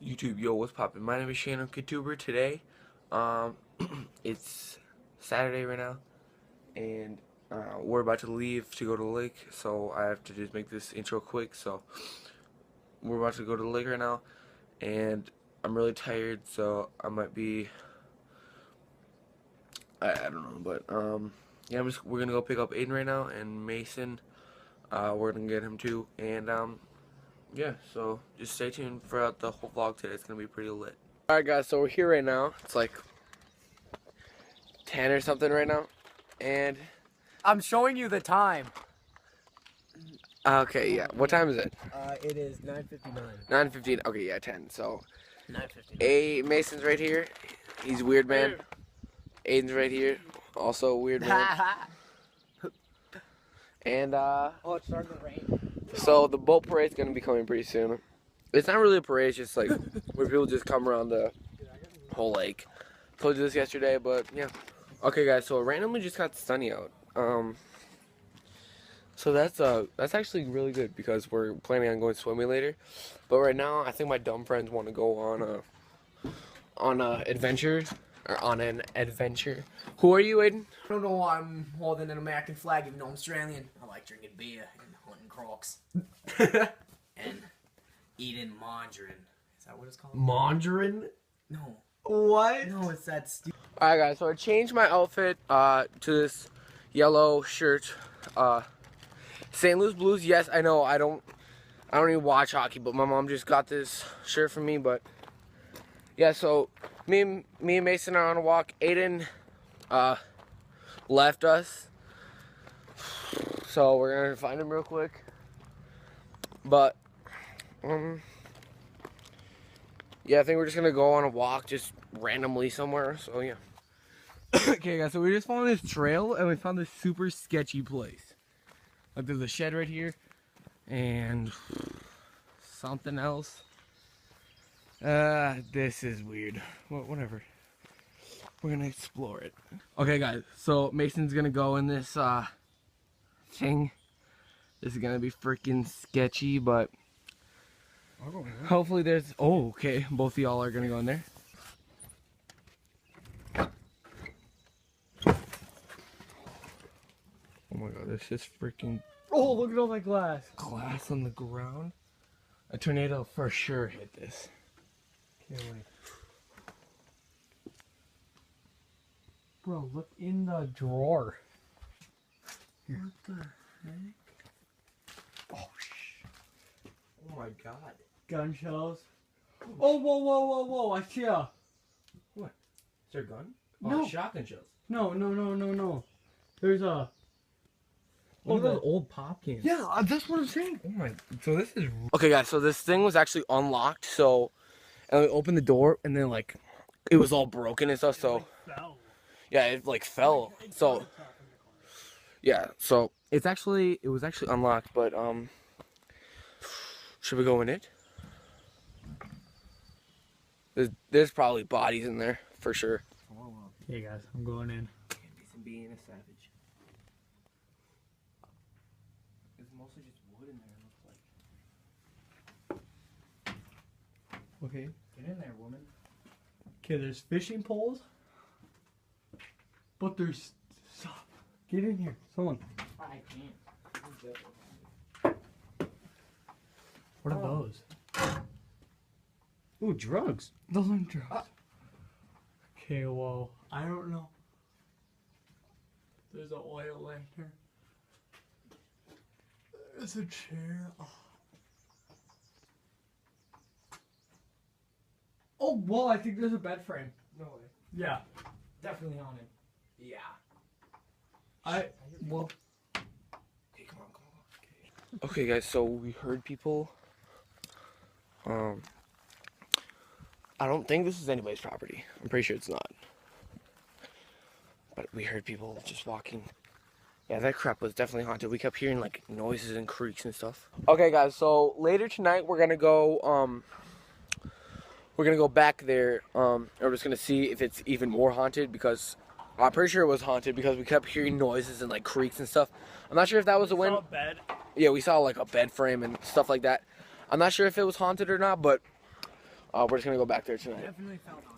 YouTube, yo, what's poppin'? My name is Shannon Coutuber. Today, um, it's Saturday right now, and we're about to leave to go to the lake, so I have to just make this intro quick. So, we're about to go to the lake right now, and I'm really tired, so I might be, I don't know, but, yeah, we're gonna go pick up Aiden right now, and Mason, we're gonna get him too, and, yeah, so just stay tuned throughout the whole vlog today. It's gonna be pretty lit. Alright guys, so we're here right now. It's like 10 or something right now. And I'm showing you the time. okay, yeah. What time is it? It is 9:59. 9:15. Okay, yeah, 10. So 9:59. Mason's right here. He's a weird man. Aiden's right here. Also a weird man. And Oh, it's starting to rain. so the boat parade's gonna be coming pretty soon. It's not really a parade, it's just like where people just come around the whole lake. Told you this yesterday, but yeah. Okay guys, so it randomly just got sunny out. So that's actually really good because we're planning on going swimming later. But right now I think my dumb friends want to go on a adventure. Or on an adventure. Who are you, Aiden? I don't know why I'm holding an American flag even though I'm Australian. I like drinking beer and hunting crocs. And eating margarine. Is that what it's called? Mandarin? No. What? No, it's that stupid. Alright guys, so I changed my outfit to this yellow shirt. St. Louis Blues, yes, I know I don't even watch hockey, but my mom just got this shirt for me, but yeah, so me and Mason are on a walk. Aiden left us. So we're gonna find him real quick. But yeah, I think we're just gonna go on a walk just randomly somewhere, so yeah. Okay, guys, so we just found this trail and we found this super sketchy place. Like, there's a shed right here and something else. This is weird. Well, whatever. We're gonna explore it. Okay, guys, so Mason's gonna go in this thing. This is gonna be freaking sketchy, but hopefully there's. Oh, okay. Both of y'all are gonna go in there. Oh my god, this is freaking. Oh, look at all that glass. Glass on the ground. A tornado for sure hit this. Can't wait. Bro, look in the drawer. What the heck? Oh, oh my god. Gun shells. Oh, whoa, whoa, whoa, whoa, I see ya. What? Is there a gun? No. Oh, shotgun shells. No. There's a... Look at those old pop cans. Yeah, that's what I'm saying. Oh my, so this is. Okay guys, so this thing was actually unlocked, so and we opened the door and then like it was all broken and stuff, so yeah, it like fell. So yeah, so it was actually unlocked, but should we go in it? There's probably bodies in there for sure. Hey guys, I'm going in. Being a savage. It's mostly just wood in there, it looks like. Okay. Get in there, woman. Okay, there's fishing poles. But there's... Stop. Get in here. Someone. I can't. What are those? Ooh, drugs. Those aren't drugs. Okay, well, I don't know. There's an oil lantern. There's a chair. Oh, well, I think there's a bed frame. No way. Yeah. Definitely haunted. Yeah. Well. Okay, come on. Okay, guys, so we heard people. I don't think this is anybody's property. I'm pretty sure it's not. But we heard people just walking. Yeah, that crap was definitely haunted. We kept hearing like noises and creaks and stuff. Okay, guys, so later tonight we're gonna go back there. We're just gonna see if it's even more haunted because I'm pretty sure it was haunted because we kept hearing noises and like creaks and stuff. I'm not sure if that was the wind. Saw a bed. Yeah, we saw like a bed frame and stuff like that. I'm not sure if it was haunted or not, but We're just gonna go back there tonight. Definitely felt haunted.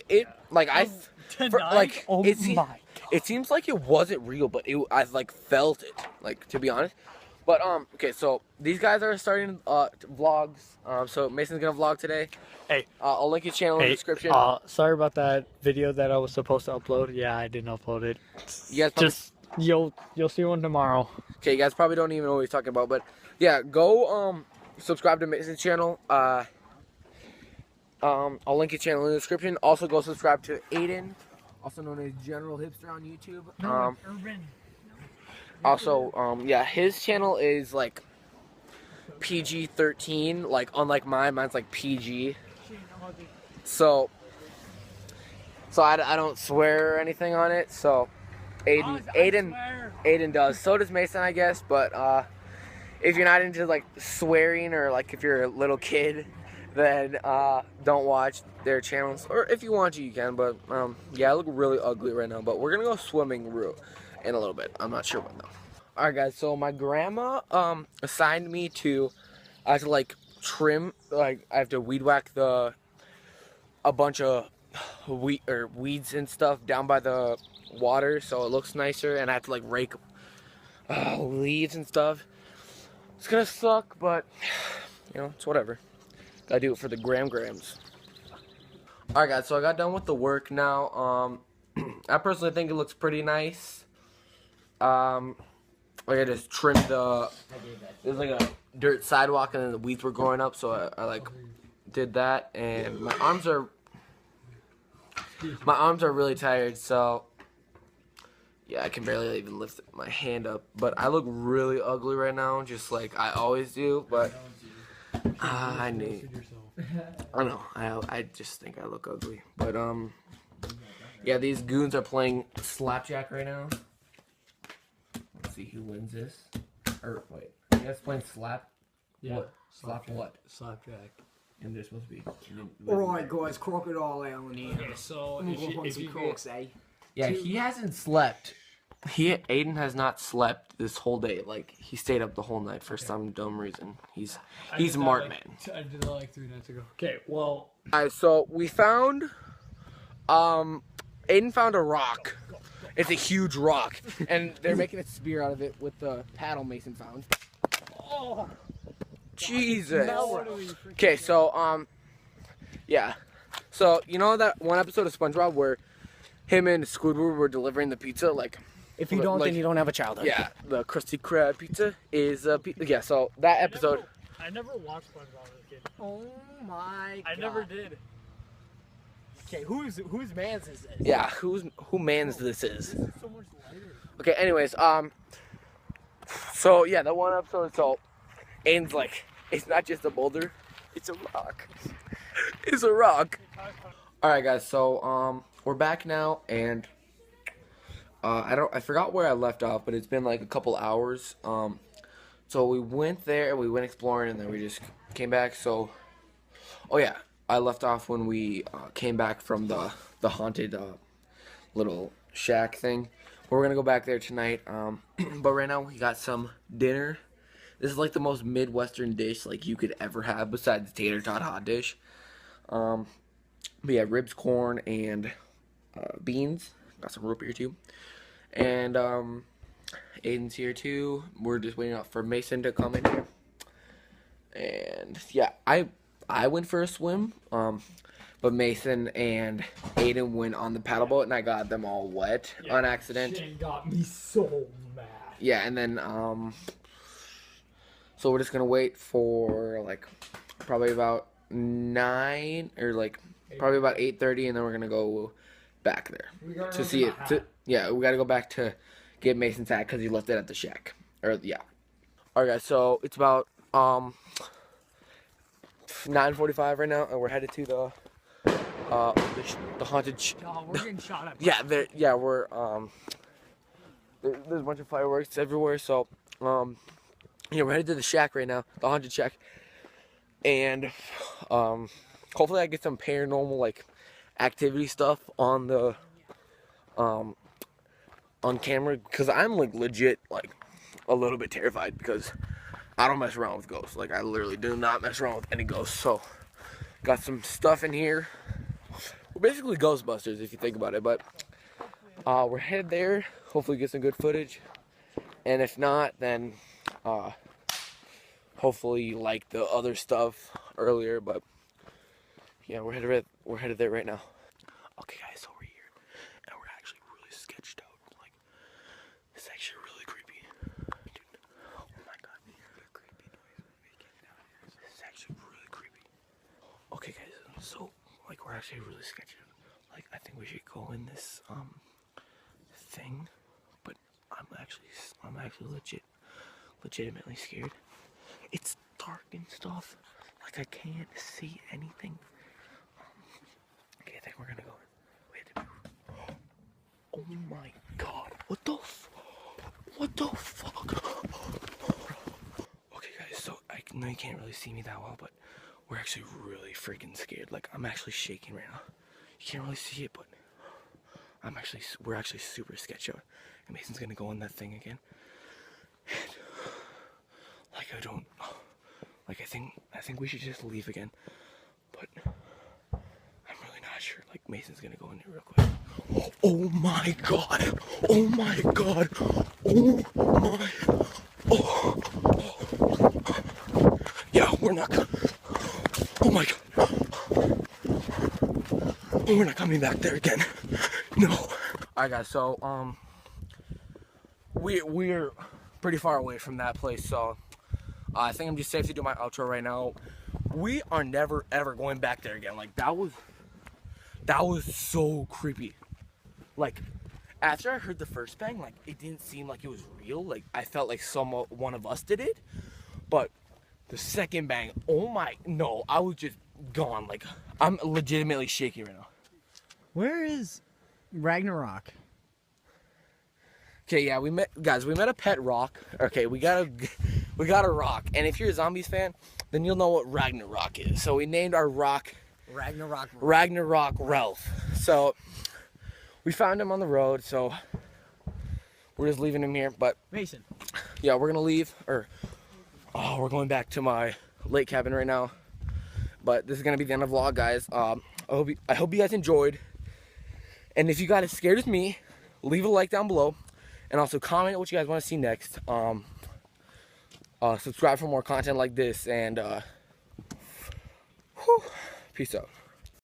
It like Tonight? like Oh it, my God. it seems like it wasn't real, but I like felt it, like, to be honest. But okay, so these guys are starting vlogs. So Mason's gonna vlog today. Hey. I'll link his channel in the Hey, description. sorry about that video that I was supposed to upload. Yeah, I didn't upload it. You guys probably, Just you'll see one tomorrow. okay, you guys probably don't even know what he's talking about, but yeah, go subscribe to Mason's channel. I'll link his channel in the description. Also, go subscribe to Aiden, also known as General Hipster on YouTube. Urban. Also, yeah, his channel is like PG-13, like unlike mine's like PG. So I don't swear or anything on it. So Aiden does. So does Mason, I guess. But if you're not into like swearing, or like if you're a little kid, then don't watch their channels. Or if you want to, you can. But yeah, I look really ugly right now. But we're gonna go swimming in a little bit. I'm not sure when though. All right, guys. So my grandma assigned me to like trim, like I have to weed whack a bunch of weeds and stuff down by the water so it looks nicer, and I have to like rake leaves and stuff. It's gonna suck, but you know, it's whatever. Gotta do it for the grams. Alright guys, so I got done with the work now. I personally think it looks pretty nice. Like I just trimmed there's like a dirt sidewalk and then the weeds were growing up, so I like did that, and my arms are really tired, so yeah, I can barely even lift my hand up. But I look really ugly right now, just like I always do. But I know, I just think I look ugly. But yeah, these goons are playing slapjack right now. Let's see who wins this. Or wait, you guys playing slap? Yeah. What? Slap what? Slapjack. And they're supposed to be. Alright, guys, Crocodile Allen here. Okay, so I'm gonna go on some crocs, eh? Yeah, he hasn't slept. Aiden has not slept this whole day. Like, he stayed up the whole night for some dumb reason. He's Mark man. I did that like 3 nights ago. Okay, well. Alright, so we found Aiden found a rock. It's a huge rock, and they're making a spear out of it with the paddle Mason found. Oh, Jesus. Okay, so yeah. So you know that one episode of SpongeBob where him and Squidward were delivering the pizza, like. If you don't, like, then you don't have a childhood. Yeah, the Krusty Krab pizza is yeah. So that episode. I never watched SpongeBob as a kid. Oh my god. I never did. Okay, whose man's is this? Yeah, who mans this is? This is so much lighter. Okay, anyways, so yeah, that one episode, so Aiden's like, it's not just a boulder, it's a rock. It's a rock. Alright guys, so we're back now, and I forgot where I left off, but it's been like a couple hours. So we went there, we went exploring, and then we just came back. So oh yeah, I left off when we came back from the haunted little shack thing. We're gonna go back there tonight. But right now we got some dinner. This is like the most Midwestern dish like you could ever have besides the tater tot hot dish. We have ribs, corn, and beans. Got some root beer too. And Aiden's here too. We're just waiting out for Mason to come in here. And yeah, I went for a swim. But Mason and Aiden went on the paddle boat, and I got them all wet on accident. Shane got me so mad. Yeah, and then so we're just gonna wait for like probably about 9 or like probably about 8:30, and then we're gonna go back there to see it. Yeah, we gotta go back to get Mason's hat because he left it at the shack. Or yeah. All right, guys. So it's about 9:45 right now, and we're headed to the haunted. We're getting shot at. Yeah, we're there's a bunch of fireworks everywhere. So yeah, we're headed to the shack right now, the haunted shack, and hopefully I get some paranormal like activity stuff on the on camera, because I'm like legit like a little bit terrified because I don't mess around with ghosts. Like I literally do not mess around with any ghosts. So Got some stuff in here. We're basically Ghostbusters if you think about it, but we're headed there. Hopefully get some good footage. And if not, then hopefully like the other stuff earlier, but yeah, we're headed there right now. Okay guys, so we're here and we're actually really sketched out. Like, it's actually really creepy. Dude, oh my god. The creepy noise we're making down here. This is actually really creepy. Okay guys, so like we're actually really sketched out. Like, I think we should go in this thing, but I'm actually legitimately scared. It's dark and stuff. Like, I can't see anything. Okay, I think we're gonna go in. We have to move. Oh my god. What the fuck? Okay guys, so I know you can't really see me that well, but we're actually really freaking scared. Like, I'm actually shaking right now. You can't really see it, but we're actually super sketched out. And Mason's gonna go in that thing again. And I think we should just leave again. But I'm really not sure. Like, Mason's gonna go in there real quick. Oh my god! Oh my god! Oh my! Oh! Yeah, we're not. Oh my god! Oh, we're not coming back there again. No. Alright guys, so we're pretty far away from that place, so I think I'm just safe to do my outro right now. We are never ever going back there again. Like, that was so creepy. Like, after I heard the first bang, like, it didn't seem like it was real. Like, I felt like one of us did it. But the second bang, oh my, no, I was just gone. Like, I'm legitimately shaking right now. Where is Ragnarok? Okay, yeah, we met a pet rock. Okay, we got a rock. And if you're a Zombies fan, then you'll know what Ragnarok is. So we named our rock Ragnarok Ralph. So we found him on the road, so we're just leaving him here. But Mason. yeah, we're gonna leave, we're going back to my lake cabin right now. But this is gonna be the end of the vlog, guys. I hope you guys enjoyed. And if you got as scared as me, leave a like down below. And also comment what you guys want to see next. Subscribe for more content like this. And peace out.